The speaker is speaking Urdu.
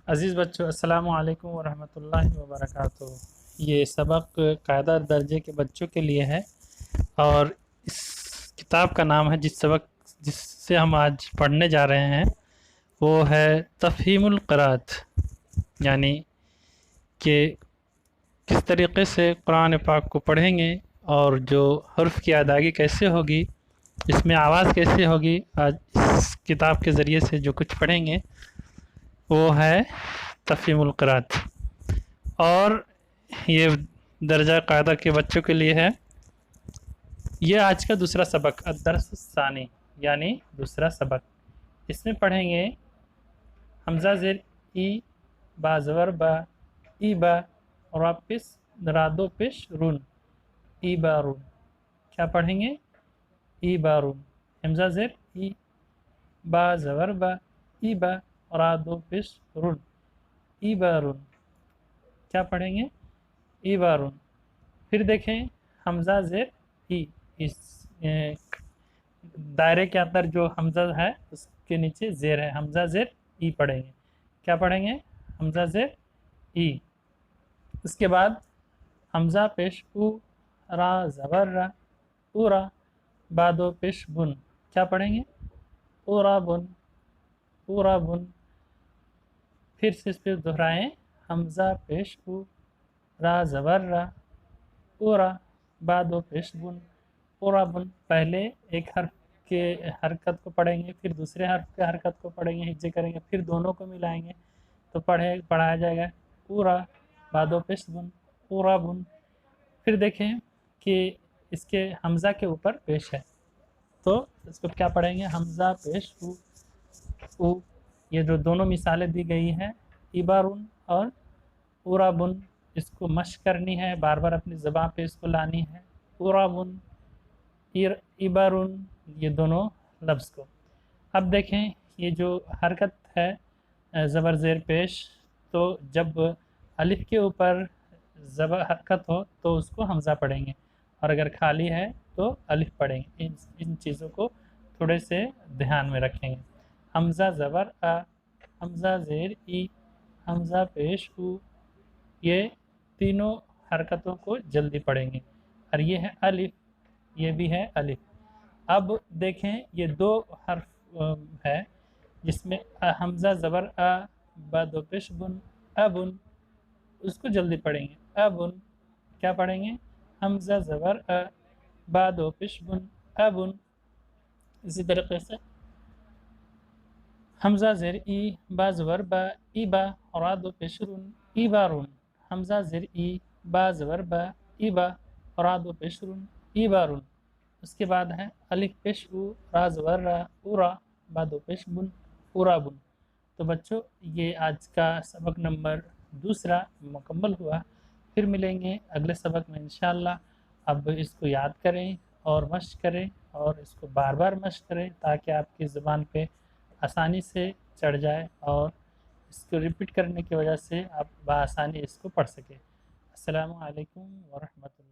عزیز بچوں، السلام علیکم ورحمۃ اللہ وبرکاتہ۔ یہ سبق قاعدہ درجے کے بچوں کے لیے ہے، اور اس کتاب کا نام ہے جس سے ہم آج پڑھنے جا رہے ہیں وہ ہے تفہیم القراءت، یعنی کہ کس طریقے سے قرآن پاک کو پڑھیں گے اور جو حرف کی ادائیگی کیسے ہوگی، اس میں آواز کیسے ہوگی۔ آج اس کتاب کے ذریعے سے جو کچھ پڑھیں گے وہ ہے تفہیم القراءت، اور یہ درجہ قاعدہ کے بچوں کے لیے ہے۔ یہ آج کا دوسرا سبق الدرس الثانی، یعنی دوسرا سبق۔ اس میں پڑھیں گے حمزہ زیر ای، با زبر با، ای با، رابس رادو پیش رون، ای بارون۔ کیا پڑھیں گے؟ ای بارون، حمزہ زیر ای، با زبر با، ای با، رادو پیش رون، ای بارون۔ کیا پڑھیں گے؟ ای بارون۔ پھر دیکھیں حمزہ زیر ای، اس دائرے کے اندر جو حمزہ ہے اس کے نیچے زیر ہے، حمزہ زیر ای پڑھیں گے۔ کیا پڑھیں گے؟ حمزہ زیر ای۔ اس کے بعد حمزہ پیش او، را زبر را، اورا، بادو پیش بن۔ کیا پڑھیں گے؟ اورا بن، اورا بن۔ پھر سے اس پہ دہرائیں، حمزہ پیش او، را زبر را، اورا، بادو پیش بن، اورا بن۔ پہلے ایک حرف کے حرکت کو پڑھیں گے، پھر دوسرے حرف کے حرکت کو پڑھیں گے، ہجے کریں گے، پھر دونوں کو ملائیں گے تو پڑھایا جائے گا اورا، بادو پیش بن، اورا بن۔ پھر دیکھیں کہ اس کے حمزہ کے اوپر پیش ہے تو اس کو کیا پڑھیں گے؟ حمزہ پیش او، او۔ یہ جو دونوں مثالیں دی گئی ہیں ایبارون اور اورا بن، اس کو مشق کرنی ہے، بار بار اپنی زبان پہ اس کو لانی ہے، اورا بن، ایبارون، یہ دونوں لفظ کو۔ اب دیکھیں یہ جو حرکت ہے زبر زیر پیش، تو جب الف کے اوپر زبر حرکت ہو تو اس کو حمزہ پڑھیں گے، اور اگر خالی ہے تو الف پڑھیں گے۔ ان چیزوں کو تھوڑے سے دھیان میں رکھیں گے۔ حمزہ زبر آ، حمزہ زیر ای، حمزہ پیش او، یہ تینوں حرکتوں کو جلدی پڑھیں گے۔ اور یہ ہے الف، یہ بھی ہے الف۔ اب دیکھیں یہ دو حرف ہے جس میں حمزہ زبر آ، بادو پیش بن، ابن، اس کو جلدی پڑھیں گے، ابن۔ کیا پڑھیں گے؟ حمزہ زبر آ، بادو پیش بن، ابن۔ اسی طریقے سے حمزہ زیر ای، با زبر با، ای با، رادو پیش رون، ای بارون۔ حمزہ زیر ای، با زبر با، ای با، رادو پیش رون، ای بارون۔ اس کے بعد ہے الف پیش او، را زبر را، اورا، بادو پیش بن، اورا بن۔ تو بچوں یہ آج کا سبق نمبر دوسرا مکمل ہوا۔ پھر ملیں گے اگلے سبق میں انشاءاللہ۔ اب اس کو یاد کریں اور مشق کریں، اور اس کو بار بار مشق کریں تاکہ آپ کی زبان پہ آسانی سے چڑھ جائے، اور اس کو ریپیٹ کرنے کی وجہ سے آپ بآسانی اس کو پڑھ سکیں۔ السلام علیکم ورحمۃ اللہ۔